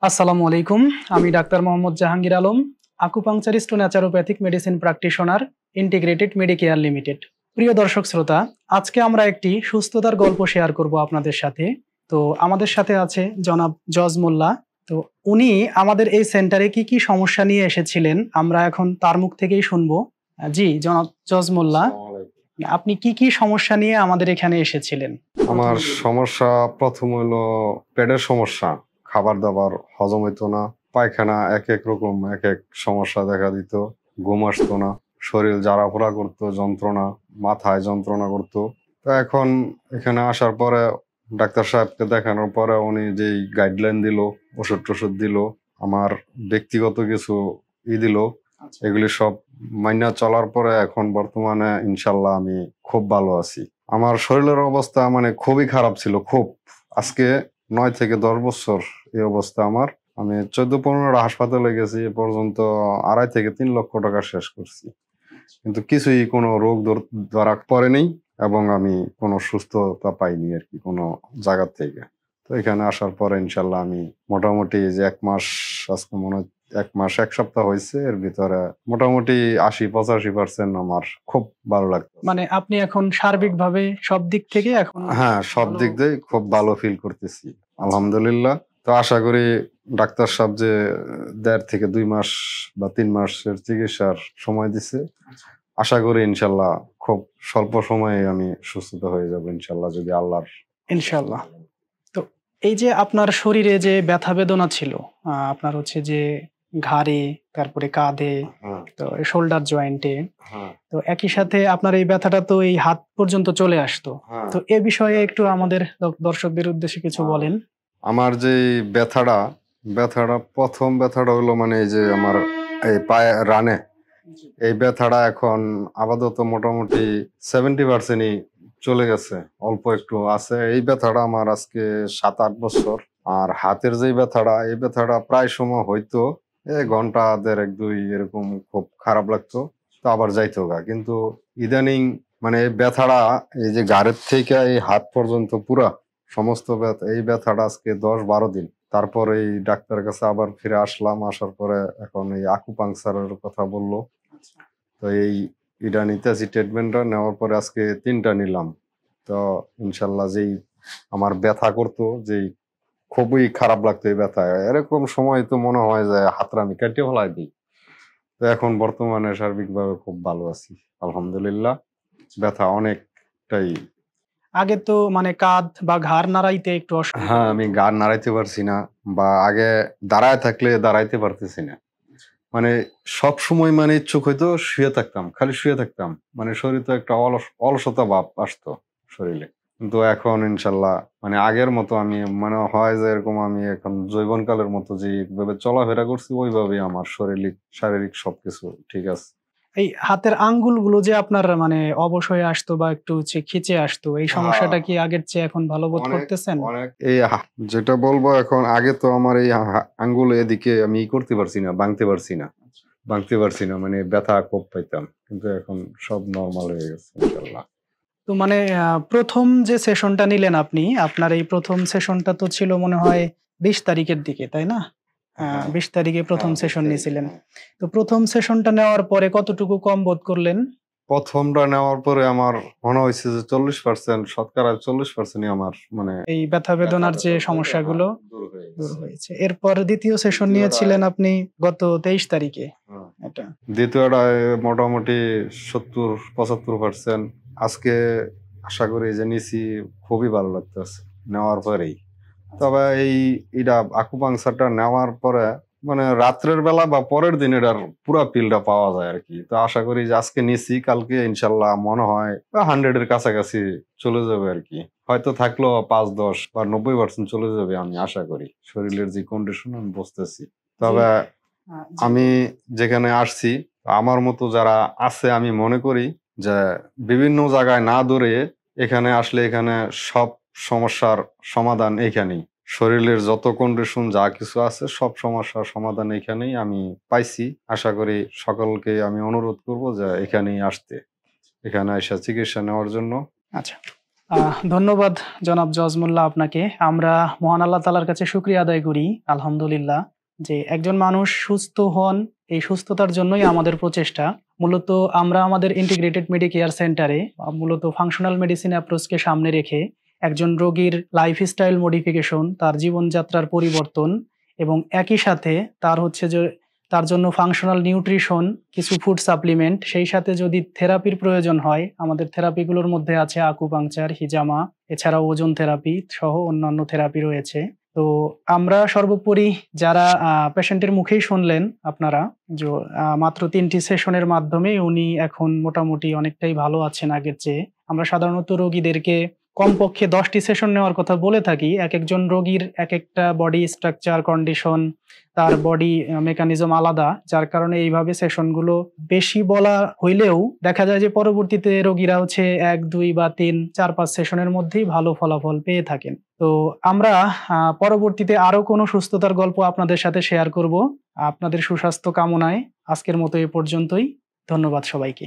আসসালামু আলাইকুম। আমি ডাক্তার মোহাম্মদ জাহাঙ্গীর আলম, আকুপাংচারিস্ট ও naturopathic medicine practitioner, integrated medicare limited. প্রিয় দর্শক শ্রোতা, আজকে আমরা একটি সুস্থতার গল্প শেয়ার করব আপনাদের সাথে। তো আমাদের সাথে আছে জনাব জজ মোল্লা। তো উনি আমাদের এই সেন্টারে কি কি সমস্যা নিয়ে এসেছিলেন আমরা এখন তার মুখ থেকেই শুনবো। জি জনাব জজ মোল্লা, আপনি কি কি সমস্যা নিয়ে আমাদের এখানে এসেছিলেন? আমার সমস্যা প্রথম হলো পেটের সমস্যা। খাবার দাবার হজম হইতো না, পায়খানা এক এক রকম এক এক সমস্যা দেখা দিত, ঘুম আসতো না, শরীর জ্বালাপোড়া করতো, যন্ত্রণা, মাথায় যন্ত্রণা করতো। তো এখন এখানে আসার পরে ডাক্তার সাহেবকে দেখানোর পরে উনি যেই গাইডলাইন দিল, ওষুধ টষুধ দিল, আমার ব্যক্তিগত কিছু দিল, এগুলি সব মাইনা চলার পরে এখন বর্তমানে ইনশাল্লাহ আমি খুব ভালো আছি। আমার শরীরের অবস্থা মানে খুবই খারাপ ছিল, খুব। আজকে 9 থেকে 10 বছর এই অবস্থা আমার। আমি 14-15টা হাসপাতালে গেছি, এ পর্যন্ত 2.5 থেকে 3 লক্ষ টাকা শেষ করছি, কিন্তু কিছুই কোনো রোগ ধরা পড়েনি এবং আমি কোনো সুস্থতা পাইনি আর কি কোনো জায়গা থেকে। তো এখানে আসার পরে ইনশাল্লাহ আমি মোটামুটি যে 1 মাস, আজকে মনে হয় 1 মাস 1 সপ্তাহ হয়েছে, এর ভিতরে মোটামুটি 80-85% আমার খুব ভালো লাগতো। মানে আপনি এখন সার্বিকভাবে সব দিক থেকে এখন হ্যাঁ, সব দিক দিয়ে খুব ভালো ফিল করতেছি, আলহামদুলিল্লাহ। তো আশা করি ডাক্তার সাহেব যে 1.5 থেকে 2 মাস বা 3 মাসের চিকিৎসার সময় দিছে, আশা করি ইনশাল্লাহ খুব স্বল্প সময়ে আমি সুস্থতা হয়ে যাব ইনশাল্লাহ, যদি আল্লাহর। ইনশাল্লাহ। তো এই যে আপনার শরীরে যে ব্যথা বেদনা ছিল, আপনার হচ্ছে যে ঘাড়ে, তারপরে কাঁধে, হ্যাঁ, তো শোল্ডার জয়েন্টে, হ্যাঁ, তো একই সাথে আপনার এই ব্যথাটা তো এই হাত পর্যন্ত চলে আসতো। হ্যাঁ। তো এ বিষয়ে একটু আমাদের দর্শকদের উদ্দেশ্যে কিছু বলেন। আমার যে ব্যথাটা ব্যথাটা প্রথম ব্যথাটা হলো মানে এই যে আমার এই পায়ে রানে, এই ব্যথাটা এখন আপাতত মোটামুটি 70%ই চলে গেছে, অল্প একটু আছে। এই ব্যথাটা আমার আজকে 7-8 বছর। আর হাতের যে ব্যথাটা, এই ব্যথাটা প্রায় সময় হয়তো ঘন্টা 1.5-2 এরকম খুব খারাপ লাগতো, তো আবার যাইতো গা। কিন্তু ইদানিং মানে এই ব্যথাটা এই যে ঘাড়ের থেকে এই হাত পর্যন্ত পুরা সমস্ত ব্যথা, এই ব্যথাটা আজকে 10-12 দিন। তারপরে এই ডাক্তারের কাছে আবার ফিরে আসলাম, আসার পরে এখন এই আকুপাংচারের কথা বললো। তো এই এটা নিতেছি, ট্রিটমেন্টটা নেওয়ার পরে আজকে 3টা নিলাম। তো ইনশাল্লাহ যেই আমার ব্যথা করতো, যেই খুবই খারাপ লাগতো এই ব্যথা, এরকম সময় তো মনে হয় যে হাতটা আমি কেটে ফেলাই দিই। তো এখন বর্তমানে সার্বিকভাবে খুব ভালো আছি, আলহামদুলিল্লাহ। ব্যথা অনেকটাই। আগে তো মানে কাঁধ বা ঘাড় নাড়াইতে একটু অসুবিধা হ্যাঁ, আমি হতো। গান নাড়াইতে পারছি না, বা আগে দাঁড়ায় থাকলে দাঁড়াইতে পারতেছি না। মানে সব সময় মানে ইচ্ছুক হইতো শুয়ে থাকতাম, খালি শুয়ে থাকতাম। মানে শরীরে তো একটা অলসতা ভাব আসতো শরীরে। কিন্তু এখন ইনশাল্লাহ মানে আগের মতো আমি মনে হয় যে এরকম আমি এখন যৌবনকালের মতো যেভাবে চলাফেরা করছি ওইভাবেই আমার শারীরিক সবকিছু ঠিক আছে। এই হাতের আঙ্গুলগুলো যে আপনার মানে অবশ হয়ে আসতো বা একটু হচ্ছে খিঁচে আসতো, এই হ্যাঁ, সমস্যাটা কি আগের চেয়ে এখন ভালো বোধ অনেক করতেছেন? অনেক এই যেটা বলবো এখন, আগে তো আমার এই আঙ্গুল এদিকে আমি করতে পারছি না, ভাঙতে পারছি না, মানে ব্যথা খুব পাইতাম। কিন্তু এখন সব নরমাল হয়ে গেছে ইনশাল্লাহ। তো মানে ১ম যে সেশনটা নিলেন আপনি, আপনার এই ১ম সেশনটা তো ছিল মনে হয় ২০ তারিখের দিকে, তাই না? হ্যাঁ, ২০ তারিখে ১ম হ্যাঁ, 20 সেশন তারিখ, নিছিলেন। হ্যাঁ। তো ১ম সেশনটা নেওয়ার পরে কতটুকু কম বোধ করলেন? প্রথমটা নেওয়ার পরে আমার মনে হয়েছে যে 40%, শতকরা 40%ই আমার মানে এই ব্যথা ব্যথা বেদনার যে ট্যাথা থেকে, হ্যাঁ, সমস্যাগুলো দূর হয়ে দূর গেছে। হয়েছে। এরপর ২য় সেশন দ্বিতীয়টায়, নিয়েছিলেন আপনি গত ২৩ তারিখে। হ্যাঁ, এটা। দ্বিতীয়টায় মোটামুটি 70-75%। আজকে আশা করি যে নিছি, খুবই ভালো লাগতেছে নেওয়ার পরেই। তবে এটা আকুপাংচারটা নেওয়ার পরে মানে রাত্রের বেলা বা পরের দিন এটার পুরা ফিলটা পাওয়া যায় আর কি। তো আশা করি যে আজকে নিছি, কালকে ইনশাল্লাহ মনে হয় 100-এর কাছাকাছি চলে যাবে আর কি। হয়তো থাকলো 5-10 বা 90% চলে যাবে, আমি আশা করি। শরীরের যে কন্ডিশন আমি বুঝতেছি। জি, তবে জি। আমি যেখানে আসছি, আমার মতো যারা আছে, আমি মনে করি যে বিভিন্ন জায়গায় না দৌড়ে এখানে আসলে এখানে সব সমস্যার সমাধান এইখানেই। শরীরের যত কন্ডিশন যা কিছু আছে সব সমস্যার সমাধান এখানেই আমি পাইছি। আশা করি সকলকে আমি অনুরোধ করব যে এখানেই আসতে, এখানে এসে চিকিৎসা নেওয়ার জন্য। আচ্ছা। ধন্যবাদ জনাব জজমুল্লাহ আপনাকে। আমরা মহান আল্লাহ তাআলার কাছে শুকরিয়া আদায় করি আলহামদুলিল্লাহ যে একজন মানুষ সুস্থ হন, এই সুস্থতার জন্যই আমাদের প্রচেষ্টা। মূলত আমরা আমাদের ইন্টিগ্রেটেড মেডিকেয়ার সেন্টারে মূলত ফাংশনাল মেডিসিন অ্যাপ্রোচকে সামনে রেখে একজন রোগীর লাইফস্টাইল মডিফিকেশন, তার জীবনযাত্রার পরিবর্তন এবং একই সাথে তার হচ্ছে যে তার জন্য ফাংশনাল নিউট্রিশন, কিছু ফুড সাপ্লিমেন্ট, সেই সাথে যদি থেরাপির প্রয়োজন হয়, আমাদের থেরাপিগুলোর মধ্যে আছে আকুপাংচার, হিজামা, এছাড়াও ওজন থেরাপি সহ অন্যান্য থেরাপি রয়েছে। তো আমরা সর্বোপরি যারা পেশেন্টের মুখেই শুনলেন আপনারা যে মাত্র ৩টি সেশনের মাধ্যমে উনি এখন মোটামুটি অনেকটাই ভালো আছেন আগের চেয়ে। আমরা সাধারণত রোগীদেরকে কমপক্ষে 10টি সেশন নেওয়ার কথা বলে থাকি। একেকজন রোগীর একেকটা বডি স্ট্রাকচার, কন্ডিশন, তার বডি মেকানিজম আলাদা, যার কারণে এইভাবে সেশনগুলো বেশি বলা হইলেও দেখা যায় যে পরবর্তীতে রোগীরা হচ্ছে ১, ২ বা ৩, ৪, ৫ সেশনের মধ্যেই ভালো ফলাফল পেয়ে থাকেন। তো আমরা পরবর্তীতে আরো কোনো সুস্থতার গল্প আপনাদের সাথে শেয়ার করব। আপনাদের সুস্বাস্থ্য কামনায় আজকের মতো এ পর্যন্তই। ধন্যবাদ সবাইকে।